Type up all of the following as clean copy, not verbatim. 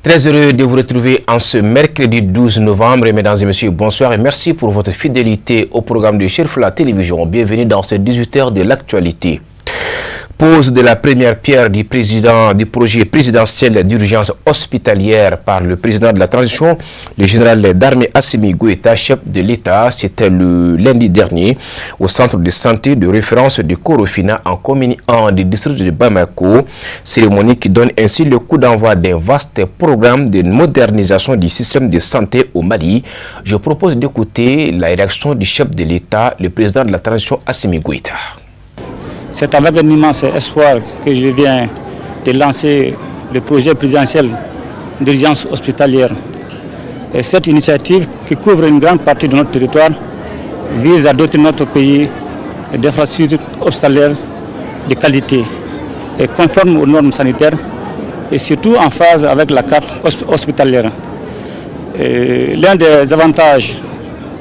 Très heureux de vous retrouver en ce mercredi 12 novembre. Mesdames et messieurs, bonsoir et merci pour votre fidélité au programme de Cherfla Télévision. Bienvenue dans ces 18h de l'actualité. Pose de la première pierre du projet présidentiel d'urgence hospitalière par le président de la transition, le général d'armée Assimi Goïta, chef de l'État. C'était le lundi dernier au centre de santé de référence de Korofina en commune 1 du district de Bamako. Cérémonie qui donne ainsi le coup d'envoi d'un vaste programme de modernisation du système de santé au Mali. Je propose d'écouter la réaction du chef de l'État, le président de la transition Assimi Goïta. C'est avec un immense espoir que je viens de lancer le projet présidentiel d'urgence hospitalière. Et cette initiative, qui couvre une grande partie de notre territoire, vise à doter notre pays d'infrastructures hospitalières de qualité et conformes aux normes sanitaires et surtout en phase avec la carte hospitalière. L'un des avantages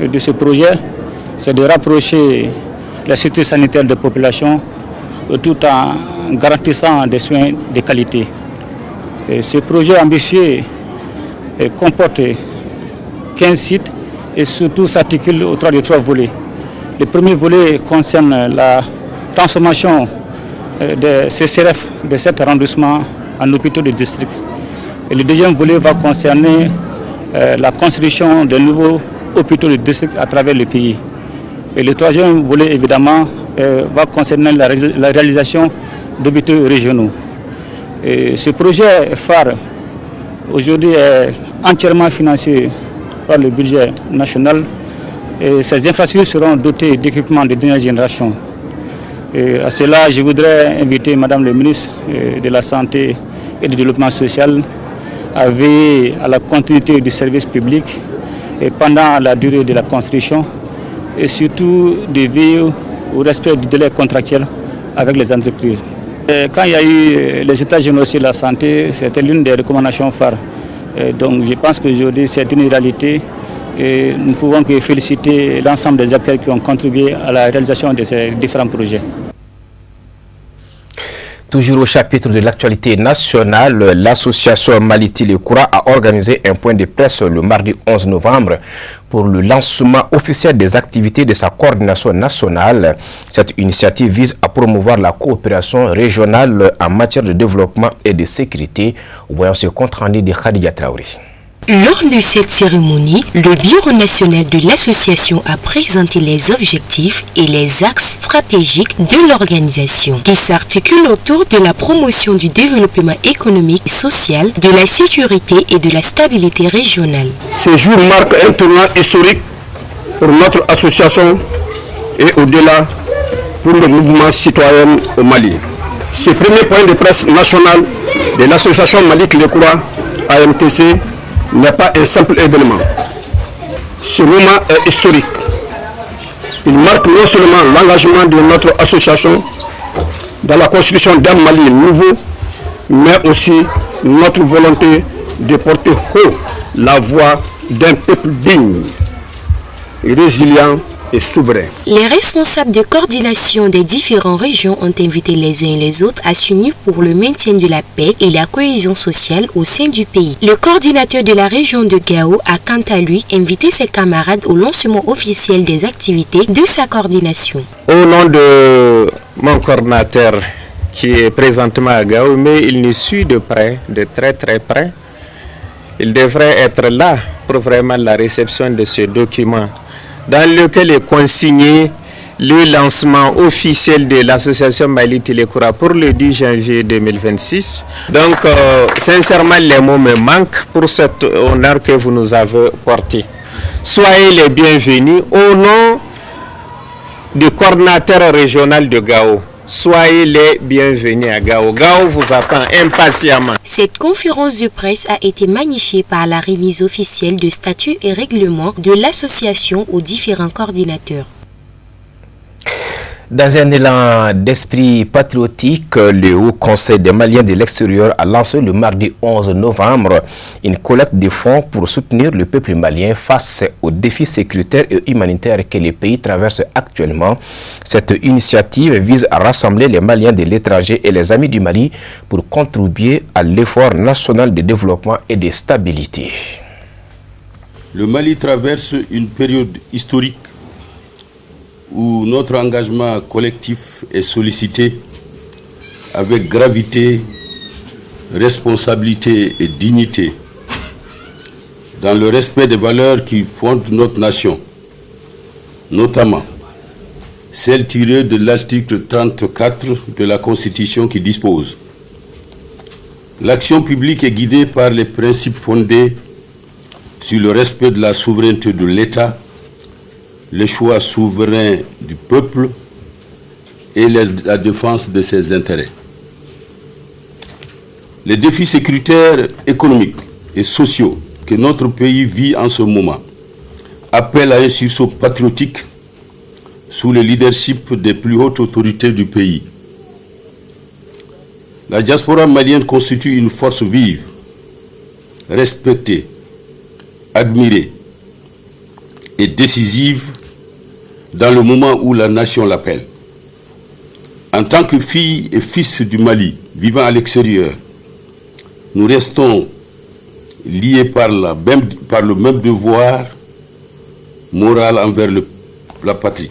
de ce projet, c'est de rapprocher la sécurité sanitaire des populations tout en garantissant des soins de qualité. Ce projet ambitieux comporte 15 sites et surtout s'articule autour de 3 volets. Le premier volet concerne la transformation des CCRF de 7 arrondissements en hôpitaux de district. Et le deuxième volet va concerner la construction de nouveaux hôpitaux de district à travers le pays. Et le troisième volet, évidemment, va concerner la réalisation d'hôpitaux régionaux. Et ce projet phare, aujourd'hui, est entièrement financé par le budget national. Et ces infrastructures seront dotées d'équipements de dernière génération. Et à cela, je voudrais inviter Madame le ministre de la Santé et du Développement social à veiller à la continuité du service public et pendant la durée de la construction, et surtout de veiller au respect du délai contractuel avec les entreprises. Et quand il y a eu les états généraux sur la santé, c'était l'une des recommandations phares. Et donc je pense qu'aujourd'hui c'est une réalité et nous ne pouvons que féliciter l'ensemble des acteurs qui ont contribué à la réalisation de ces différents projets. Toujours au chapitre de l'actualité nationale, l'association Maliti Lekura a organisé un point de presse le mardi 11 novembre pour le lancement officiel des activités de sa coordination nationale. Cette initiative vise à promouvoir la coopération régionale en matière de développement et de sécurité. Voyons ce compte rendu de Khadija Traoré. Lors de cette cérémonie, le Bureau national de l'association a présenté les objectifs et les axes stratégiques de l'organisation, qui s'articulent autour de la promotion du développement économique et social, de la sécurité et de la stabilité régionale. Ce jour marque un tournant historique pour notre association et au-delà pour le mouvement citoyen au Mali. Ce premier point de presse national de l'association Maliti Lekura AMTC n'est pas un simple événement. Ce moment est historique. Il marque non seulement l'engagement de notre association dans la construction d'un Mali nouveau, mais aussi notre volonté de porter haut la voix d'un peuple digne, résilient et souverain. Les responsables de coordination des différentes régions ont invité les uns et les autres à s'unir pour le maintien de la paix et la cohésion sociale au sein du pays. Le coordinateur de la région de Gao a quant à lui invité ses camarades au lancement officiel des activités de sa coordination. Au nom de mon coordinateur qui est présentement à Gao, mais il nous suit de près, de très très près, il devrait être là pour vraiment la réception de ce document dans lequel est consigné le lancement officiel de l'association Maliti Lekura pour le 10 janvier 2026. Donc, sincèrement, les mots me manquent pour cet honneur que vous nous avez porté. Soyez les bienvenus au nom du coordinateur régional de Gao. Soyez les bienvenus à Gao. Gao vous attend impatiemment. Cette conférence de presse a été magnifiée par la remise officielle de statuts et règlements de l'association aux différents coordinateurs. Dans un élan d'esprit patriotique, le Haut Conseil des Maliens de l'extérieur a lancé le mardi 11 novembre une collecte de fonds pour soutenir le peuple malien face aux défis sécuritaires et humanitaires que les pays traversent actuellement. Cette initiative vise à rassembler les Maliens de l'étranger et les amis du Mali pour contribuer à l'effort national de développement et de stabilité. Le Mali traverse une période historique où notre engagement collectif est sollicité avec gravité, responsabilité et dignité, dans le respect des valeurs qui fondent notre nation, notamment celles tirées de l'article 34 de la Constitution qui dispose: l'action publique est guidée par les principes fondés sur le respect de la souveraineté de l'État, le choix souverain du peuple et la défense de ses intérêts. Les défis sécuritaires, économiques et sociaux que notre pays vit en ce moment appellent à un sursaut patriotique sous le leadership des plus hautes autorités du pays. La diaspora malienne constitue une force vive, respectée, admirée et décisive dans le moment où la nation l'appelle. En tant que filles et fils du Mali vivant à l'extérieur, nous restons liés par le même devoir moral envers la patrie.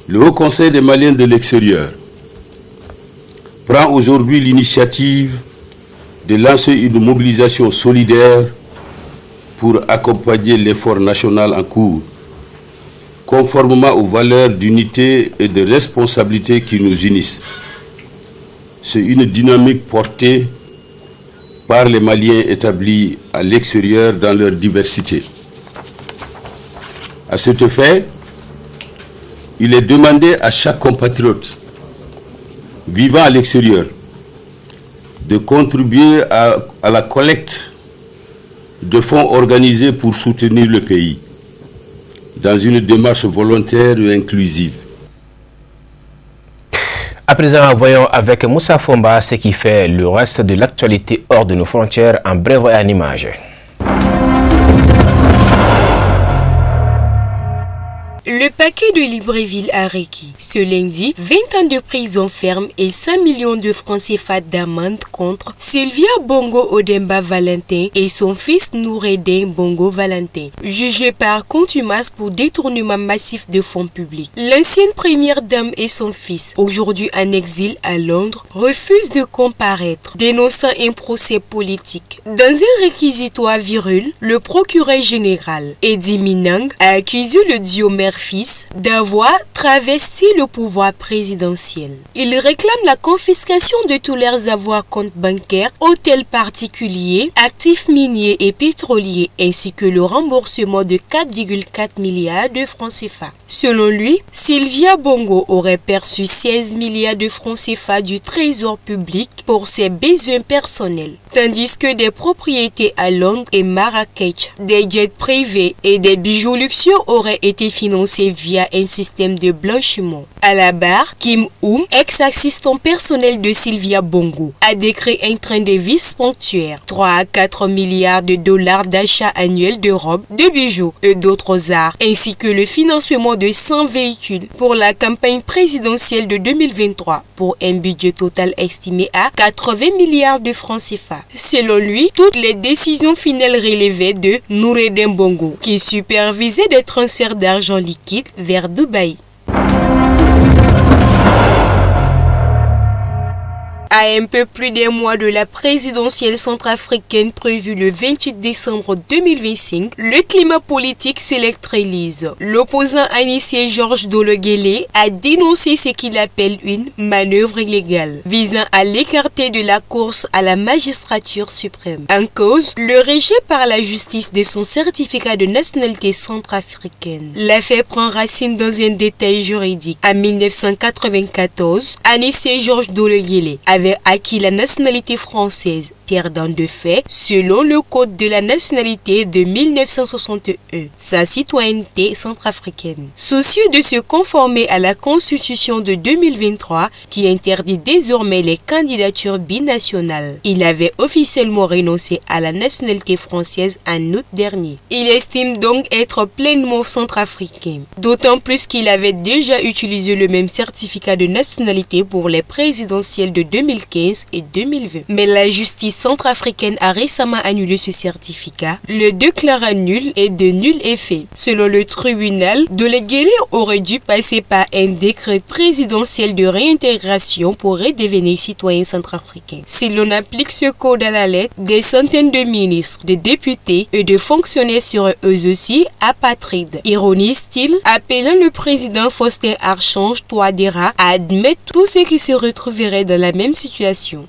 Le Haut Conseil des Maliens de l'extérieur prend aujourd'hui l'initiative de lancer une mobilisation solidaire pour accompagner l'effort national en cours, conformément aux valeurs d'unité et de responsabilité qui nous unissent. C'est une dynamique portée par les Maliens établis à l'extérieur dans leur diversité. À cet effet, il est demandé à chaque compatriote vivant à l'extérieur de contribuer à la collecte de fonds organisés pour soutenir le pays dans une démarche volontaire et inclusive. À présent, voyons avec Moussa Fomba ce qui fait le reste de l'actualité hors de nos frontières en bref et en images. Le paquet de Libreville a requis ce lundi 20 ans de prison ferme et 5 millions de francs CFA d'amende contre Sylvia Bongo Odemba Valentin et son fils Noureddin Bongo Valentin, jugés par contumace pour détournement massif de fonds publics. L'ancienne première dame et son fils, aujourd'hui en exil à Londres, refusent de comparaître, dénonçant un procès politique. Dans un réquisitoire virul, le procureur général Eddie Minang a accusé le duo mère-fils d'avoir travesti le pouvoir présidentiel. Il réclame la confiscation de tous leurs avoirs, comptes bancaires, hôtels particuliers, actifs miniers et pétroliers, ainsi que le remboursement de 4,4 milliards de francs CFA. Selon lui, Sylvia Bongo aurait perçu 16 milliards de francs CFA du trésor public pour ses besoins personnels, tandis que des propriétés à Londres et Marrakech, des jets privés et des bijoux luxueux auraient été financés via un système de blanchiment. À la barre, Kim Oum, ex-assistant personnel de Sylvia Bongo, a décrit un train de vie sanctuaire, 3 à 4 milliards de dollars d'achat annuel de robes, de bijoux et d'autres arts, ainsi que le financement de 100 véhicules pour la campagne présidentielle de 2023 pour un budget total estimé à 80 milliards de francs CFA. Selon lui, toutes les décisions finales relevaient de Noureddin Bongo, qui supervisait des transferts d'argent liquide vers Dubaï. À un peu plus d'un mois de la présidentielle centrafricaine prévue le 28 décembre 2025, le climat politique s'électrise. L'opposant Anissé Georges Dologuélé a dénoncé ce qu'il appelle une manœuvre illégale, visant à l'écarter de la course à la magistrature suprême. En cause, le rejet par la justice de son certificat de nationalité centrafricaine. L'affaire prend racine dans un détail juridique. En 1994, Anissé Georges Dologuélé avait acquis la nationalité française perdant de fait selon le Code de la nationalité de 1961, sa citoyenneté centrafricaine. Soucieux de se conformer à la Constitution de 2023 qui interdit désormais les candidatures binationales, il avait officiellement renoncé à la nationalité française en août dernier. Il estime donc être pleinement centrafricain, d'autant plus qu'il avait déjà utilisé le même certificat de nationalité pour les présidentielles de 2015 et 2020. Mais la justice centrafricaine a récemment annulé ce certificat, le déclarant nul et de nul effet. Selon le tribunal, Doleguele aurait dû passer par un décret présidentiel de réintégration pour redevenir citoyen centrafricain. Si l'on applique ce code à la lettre, des centaines de ministres, de députés et de fonctionnaires seraient eux aussi apatrides. Ironise-t-il, appelant le président Faustin Archange Touadéra à admettre tous ceux qui se retrouveraient dans la même situation.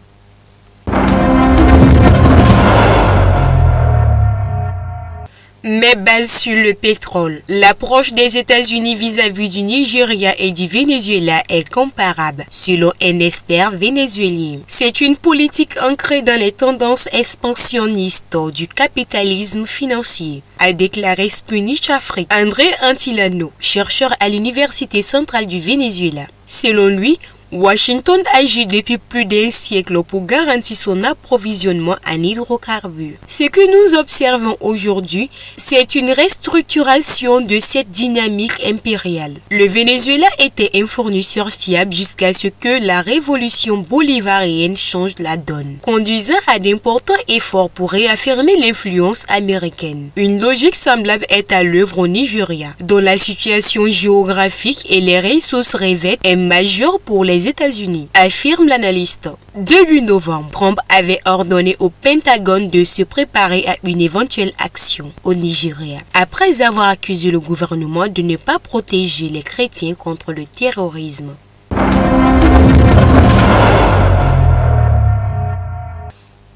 Mais base sur le pétrole. L'approche des États-Unis vis-à-vis du Nigeria et du Venezuela est comparable, selon un expert vénézuélien. C'est une politique ancrée dans les tendances expansionnistes du capitalisme financier, a déclaré Sputnik Afrique André Antilano, chercheur à l'Université centrale du Venezuela. Selon lui, Washington agit depuis plus d'un siècle pour garantir son approvisionnement en hydrocarbures. Ce que nous observons aujourd'hui, c'est une restructuration de cette dynamique impériale. Le Venezuela était un fournisseur fiable jusqu'à ce que la révolution bolivarienne change la donne, conduisant à d'importants efforts pour réaffirmer l'influence américaine. Une logique semblable est à l'œuvre au Nigeria, dont la situation géographique et les ressources revêtent un majeur pour les États-Unis, affirme l'analyste. Début novembre, Trump avait ordonné au Pentagone de se préparer à une éventuelle action au Nigeria, après avoir accusé le gouvernement de ne pas protéger les chrétiens contre le terrorisme.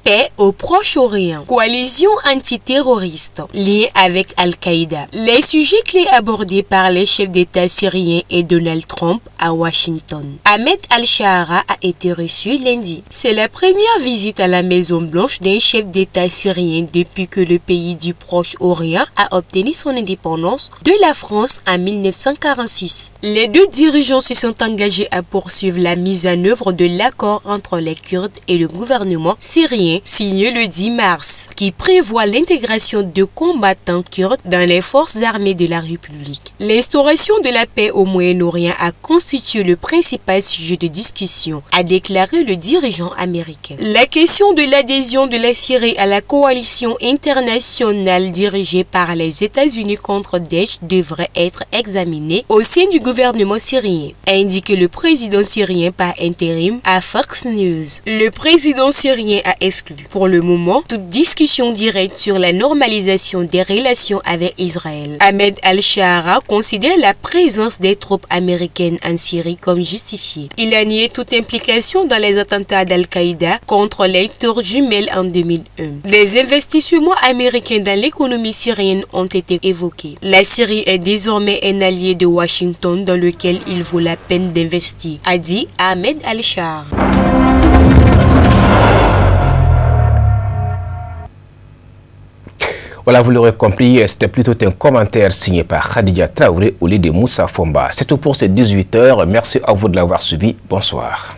Paix au Proche-Orient. Coalition antiterroriste liée avec Al-Qaïda. Les sujets clés abordés par les chefs d'État syriens et Donald Trump à Washington. Ahmed Al-Shara a été reçu lundi. C'est la première visite à la Maison-Blanche d'un chef d'État syrien depuis que le pays du Proche-Orient a obtenu son indépendance de la France en 1946. Les deux dirigeants se sont engagés à poursuivre la mise en œuvre de l'accord entre les Kurdes et le gouvernement syrien signé le 10 mars, qui prévoit l'intégration de combattants kurdes dans les forces armées de la République. L'instauration de la paix au Moyen-Orient a constitué le principal sujet de discussion, a déclaré le dirigeant américain. La question de l'adhésion de la Syrie à la coalition internationale dirigée par les États-Unis contre Daesh devrait être examinée au sein du gouvernement syrien, a indiqué le président syrien par intérim à Fox News. Le président syrien a exclu pour le moment toute discussion directe sur la normalisation des relations avec Israël. Ahmed Al-Shara considère la présence des troupes américaines en Syrie comme justifiée. Il a nié toute implication dans les attentats d'Al-Qaïda contre les tours jumelles en 2001. Les investissements américains dans l'économie syrienne ont été évoqués. La Syrie est désormais un allié de Washington dans lequel il vaut la peine d'investir, a dit Ahmed Al-Shara. Voilà, vous l'aurez compris, c'était plutôt un commentaire signé par Khadija Traoré au lieu de Moussa Fomba. C'est tout pour ces 18h. Merci à vous de l'avoir suivi. Bonsoir.